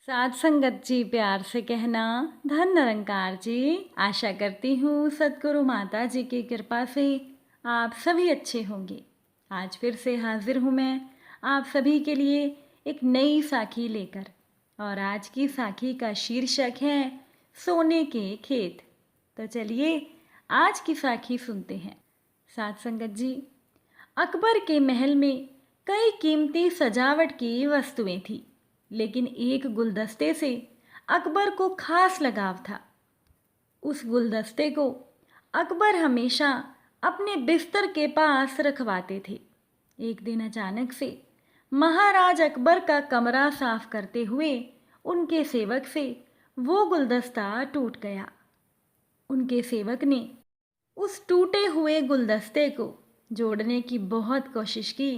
साथ संगत जी प्यार से कहना, धन निरंकार जी। आशा करती हूँ सतगुरु माता जी की कृपा से आप सभी अच्छे होंगे। आज फिर से हाजिर हूँ मैं आप सभी के लिए एक नई साखी लेकर। और आज की साखी का शीर्षक है सोने के खेत। तो चलिए आज की साखी सुनते हैं। साथ संगत जी, अकबर के महल में कई कीमती सजावट की वस्तुएं थी, लेकिन एक गुलदस्ते से अकबर को खास लगाव था। उस गुलदस्ते को अकबर हमेशा अपने बिस्तर के पास रखवाते थे। एक दिन अचानक से महाराज अकबर का कमरा साफ करते हुए उनके सेवक से वो गुलदस्ता टूट गया। उनके सेवक ने उस टूटे हुए गुलदस्ते को जोड़ने की बहुत कोशिश की,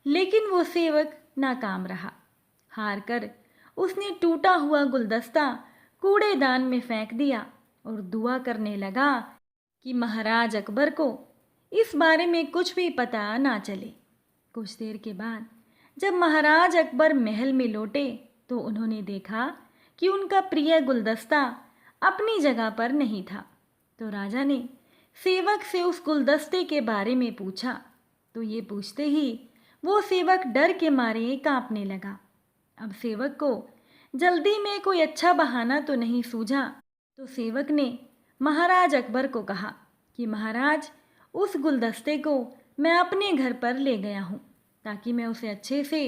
लेकिन वो सेवक नाकाम रहा। हार कर उसने टूटा हुआ गुलदस्ता कूड़ेदान में फेंक दिया और दुआ करने लगा कि महाराज अकबर को इस बारे में कुछ भी पता ना चले। कुछ देर के बाद जब महाराज अकबर महल में लौटे तो उन्होंने देखा कि उनका प्रिय गुलदस्ता अपनी जगह पर नहीं था। तो राजा ने सेवक से उस गुलदस्ते के बारे में पूछा, तो ये पूछते ही वो सेवक डर के मारे कांपने लगा। अब सेवक को जल्दी में कोई अच्छा बहाना तो नहीं सूझा, तो सेवक ने महाराज अकबर को कहा कि महाराज, उस गुलदस्ते को मैं अपने घर पर ले गया हूँ ताकि मैं उसे अच्छे से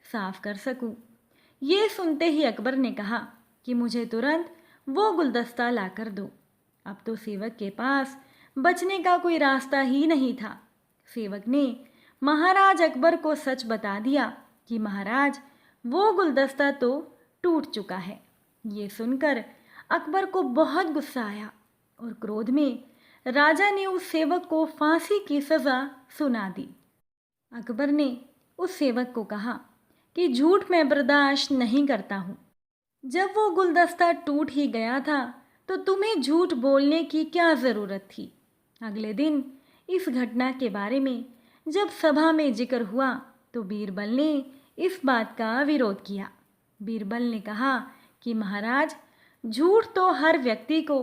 साफ कर सकूँ। ये सुनते ही अकबर ने कहा कि मुझे तुरंत वो गुलदस्ता ला कर दो। अब तो सेवक के पास बचने का कोई रास्ता ही नहीं था। सेवक ने महाराज अकबर को सच बता दिया कि महाराज, वो गुलदस्ता तो टूट चुका है। ये सुनकर अकबर को बहुत गुस्सा आया और क्रोध में राजा ने उस सेवक को फांसी की सज़ा सुना दी। अकबर ने उस सेवक को कहा कि झूठ मैं बर्दाश्त नहीं करता हूँ। जब वो गुलदस्ता टूट ही गया था तो तुम्हें झूठ बोलने की क्या ज़रूरत थी। अगले दिन इस घटना के बारे में जब सभा में जिक्र हुआ तो बीरबल ने इस बात का विरोध किया। बीरबल ने कहा कि महाराज, झूठ तो हर व्यक्ति को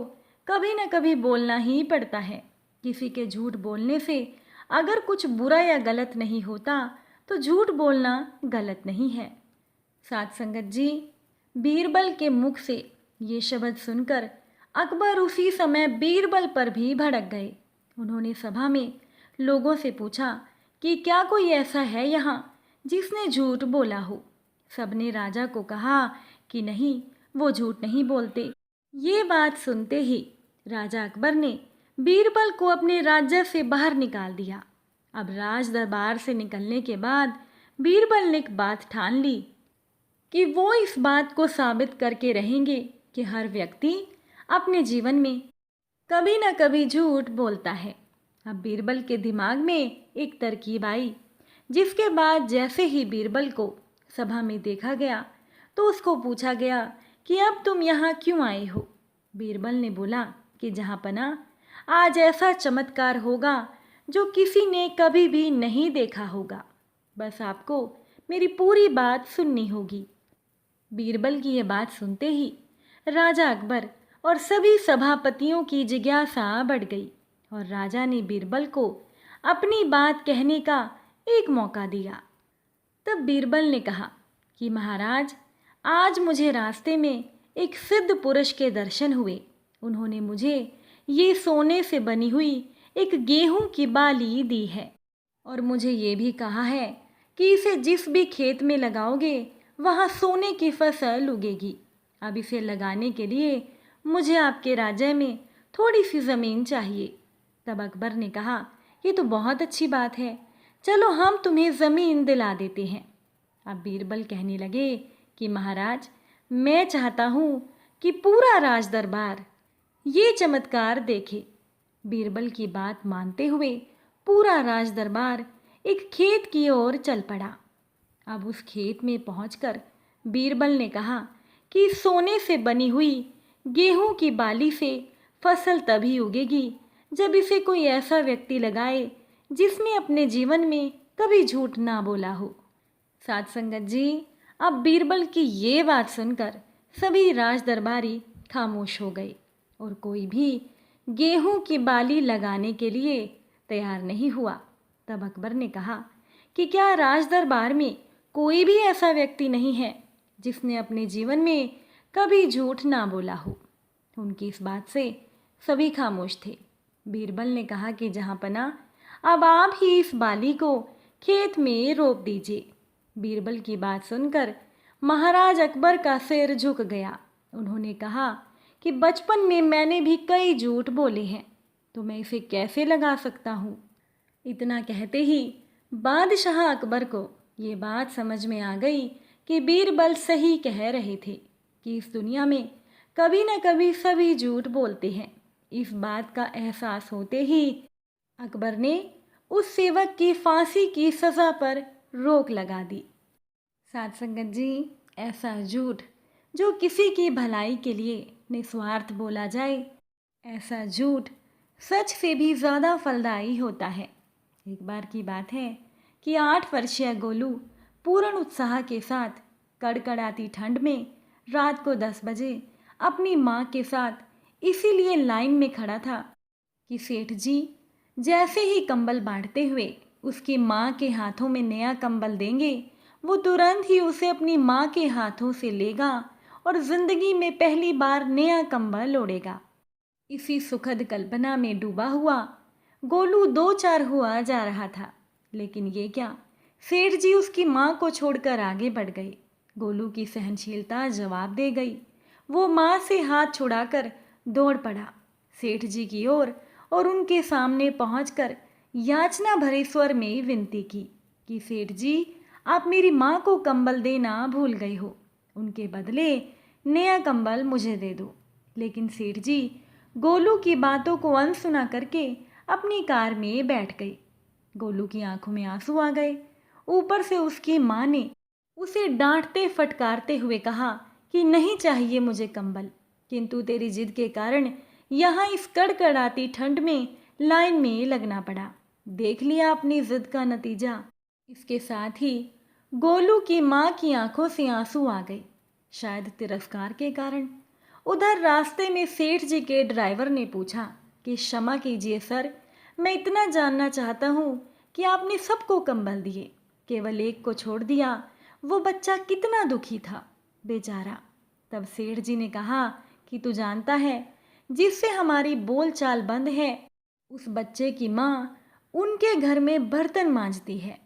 कभी न कभी बोलना ही पड़ता है। किसी के झूठ बोलने से अगर कुछ बुरा या गलत नहीं होता तो झूठ बोलना गलत नहीं है। साथ संगत जी, बीरबल के मुख से ये शब्द सुनकर अकबर उसी समय बीरबल पर भी भड़क गए। उन्होंने सभा में लोगों से पूछा कि क्या कोई ऐसा है यहाँ जिसने झूठ बोला हो। सबने राजा को कहा कि नहीं, वो झूठ नहीं बोलते। ये बात सुनते ही राजा अकबर ने बीरबल को अपने राज्य से बाहर निकाल दिया। अब राज दरबार से निकलने के बाद बीरबल ने एक बात ठान ली कि वो इस बात को साबित करके रहेंगे कि हर व्यक्ति अपने जीवन में कभी न कभी झूठ बोलता है। अब बीरबल के दिमाग में एक तरकीब आई, जिसके बाद जैसे ही बीरबल को सभा में देखा गया तो उसको पूछा गया कि अब तुम यहाँ क्यों आए हो। बीरबल ने बोला कि जहाँपना, आज ऐसा चमत्कार होगा जो किसी ने कभी भी नहीं देखा होगा। बस आपको मेरी पूरी बात सुननी होगी। बीरबल की यह बात सुनते ही राजा अकबर और सभी सभापतियों की जिज्ञासा बढ़ गई और राजा ने बीरबल को अपनी बात कहने का एक मौका दिया। तब बीरबल ने कहा कि महाराज, आज मुझे रास्ते में एक सिद्ध पुरुष के दर्शन हुए। उन्होंने मुझे ये सोने से बनी हुई एक गेहूं की बाली दी है और मुझे ये भी कहा है कि इसे जिस भी खेत में लगाओगे वहाँ सोने की फसल उगेगी। अब इसे लगाने के लिए मुझे आपके राज्य में थोड़ी सी ज़मीन चाहिए। तब अकबर ने कहा, ये तो बहुत अच्छी बात है, चलो हम तुम्हें ज़मीन दिला देते हैं। अब बीरबल कहने लगे कि महाराज, मैं चाहता हूँ कि पूरा राज दरबार ये चमत्कार देखे। बीरबल की बात मानते हुए पूरा राज दरबार एक खेत की ओर चल पड़ा। अब उस खेत में पहुंचकर बीरबल ने कहा कि सोने से बनी हुई गेहूं की बाली से फसल तभी उगेगी जब इसे कोई ऐसा व्यक्ति लगाए जिसने अपने जीवन में कभी झूठ ना बोला हो। साथ संगत जी, अब बीरबल की ये बात सुनकर सभी राज दरबारी खामोश हो गए और कोई भी गेहूं की बाली लगाने के लिए तैयार नहीं हुआ। तब अकबर ने कहा कि क्या राज दरबार में कोई भी ऐसा व्यक्ति नहीं है जिसने अपने जीवन में कभी झूठ ना बोला हो। उनकी इस बात से सभी खामोश थे। बीरबल ने कहा कि जहाँपना, अब आप ही इस बाली को खेत में रोप दीजिए। बीरबल की बात सुनकर महाराज अकबर का सिर झुक गया। उन्होंने कहा कि बचपन में मैंने भी कई झूठ बोले हैं, तो मैं इसे कैसे लगा सकता हूँ। इतना कहते ही बादशाह अकबर को ये बात समझ में आ गई कि बीरबल सही कह रहे थे कि इस दुनिया में कभी न कभी सभी झूठ बोलते हैं। इस बात का एहसास होते ही अकबर ने उस सेवक की फांसी की सज़ा पर रोक लगा दी। साथ संगत जी, ऐसा झूठ जो किसी की भलाई के लिए निस्वार्थ बोला जाए, ऐसा झूठ सच से भी ज़्यादा फलदायी होता है। एक बार की बात है कि 8 वर्षीय गोलू पूर्ण उत्साह के साथ कड़कड़ाती ठंड में रात को 10 बजे अपनी माँ के साथ इसीलिए लाइन में खड़ा था कि सेठ जी जैसे ही कंबल बांटते हुए उसकी माँ के हाथों में नया कंबल देंगे, वो तुरंत ही उसे अपनी माँ के हाथों से लेगा और ज़िंदगी में पहली बार नया कंबल ओढ़ेगा। इसी सुखद कल्पना में डूबा हुआ गोलू 2-4 हुआ जा रहा था। लेकिन ये क्या, सेठ जी उसकी माँ को छोड़कर आगे बढ़ गए। गोलू की सहनशीलता जवाब दे गई। वो माँ से हाथ छुड़ाकर दौड़ पड़ा सेठ जी की ओर और उनके सामने पहुंचकर याचना भरे स्वर में विनती की कि सेठ जी, आप मेरी माँ को कंबल देना भूल गए हो, उनके बदले नया कंबल मुझे दे दो। लेकिन सेठ जी गोलू की बातों को अनसुना करके अपनी कार में बैठ गई। गोलू की आंखों में आंसू आ गए। ऊपर से उसकी माँ ने उसे डांटते फटकारते हुए कहा कि नहीं चाहिए मुझे कंबल, किंतु तेरी जिद के कारण यहाँ इस कड़कड़ाती ठंड में लाइन में लगना पड़ा। देख लिया अपनी जिद का नतीजा। इसके साथ ही गोलू की माँ की आंखों से आंसू आ गए, शायद तिरस्कार के कारण। उधर रास्ते में सेठ जी के ड्राइवर ने पूछा कि क्षमा कीजिए सर, मैं इतना जानना चाहता हूँ कि आपने सबको कंबल दिए, केवल एक को छोड़ दिया, वो बच्चा कितना दुखी था बेचारा। तब सेठ जी ने कहा कि तू जानता है, जिससे हमारी बोलचाल बंद है, उस बच्चे की माँ उनके घर में बर्तन मांजती है।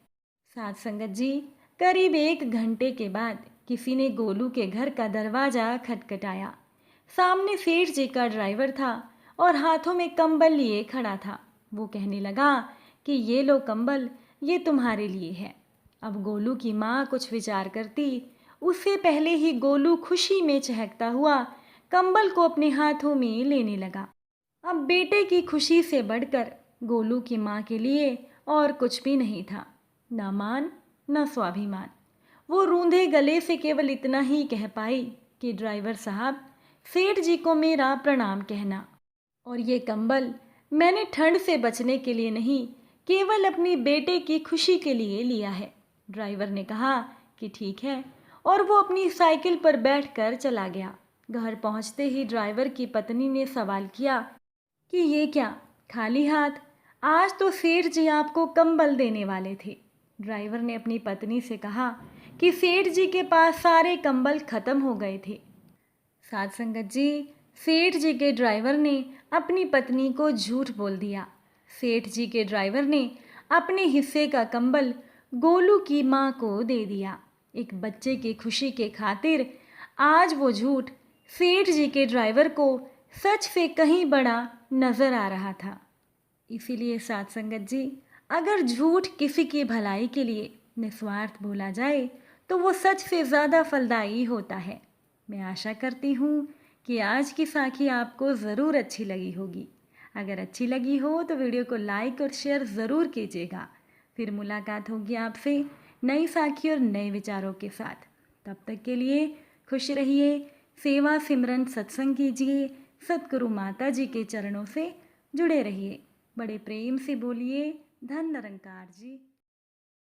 साथ संगत जी, करीब 1 घंटे के बाद किसी ने गोलू के घर का दरवाज़ा खटखटाया। सामने सेठ जी का ड्राइवर था और हाथों में कंबल लिए खड़ा था। वो कहने लगा कि ये लो कंबल, ये तुम्हारे लिए है। अब गोलू की माँ कुछ विचार करती, उससे पहले ही गोलू खुशी में चहकता हुआ कंबल को अपने हाथों में लेने लगा। अब बेटे की खुशी से बढ़कर गोलू की माँ के लिए और कुछ भी नहीं था, ना मान ना स्वाभिमान। वो रूंधे गले से केवल इतना ही कह पाई कि ड्राइवर साहब, सेठ जी को मेरा प्रणाम कहना, और ये कंबल मैंने ठंड से बचने के लिए नहीं, केवल अपनी बेटे की खुशी के लिए लिया है। ड्राइवर ने कहा कि ठीक है, और वो अपनी साइकिल पर बैठकर चला गया। घर पहुंचते ही ड्राइवर की पत्नी ने सवाल किया कि ये क्या, खाली हाथ? आज तो सेठ जी आपको कंबल देने वाले थे। ड्राइवर ने अपनी पत्नी से कहा कि सेठ जी के पास सारे कंबल खत्म हो गए थे। साथ संगत जी, सेठ जी के ड्राइवर ने अपनी पत्नी को झूठ बोल दिया। सेठ जी के ड्राइवर ने अपने हिस्से का कंबल गोलू की माँ को दे दिया। एक बच्चे की खुशी के खातिर आज वो झूठ सेठ जी के ड्राइवर को सच से कहीं बड़ा नज़र आ रहा था। इसीलिए साथ संगत जी, अगर झूठ किसी की भलाई के लिए निस्वार्थ बोला जाए तो वो सच से ज़्यादा फलदायी होता है। मैं आशा करती हूँ कि आज की साखी आपको ज़रूर अच्छी लगी होगी। अगर अच्छी लगी हो तो वीडियो को लाइक और शेयर ज़रूर कीजिएगा। फिर मुलाकात होगी आपसे नई साखी और नए विचारों के साथ। तब तक के लिए खुश रहिए, सेवा सिमरन सत्संग कीजिए, सतगुरु माता जी के चरणों से जुड़े रहिए। बड़े प्रेम से बोलिए, धन निरंकार जी।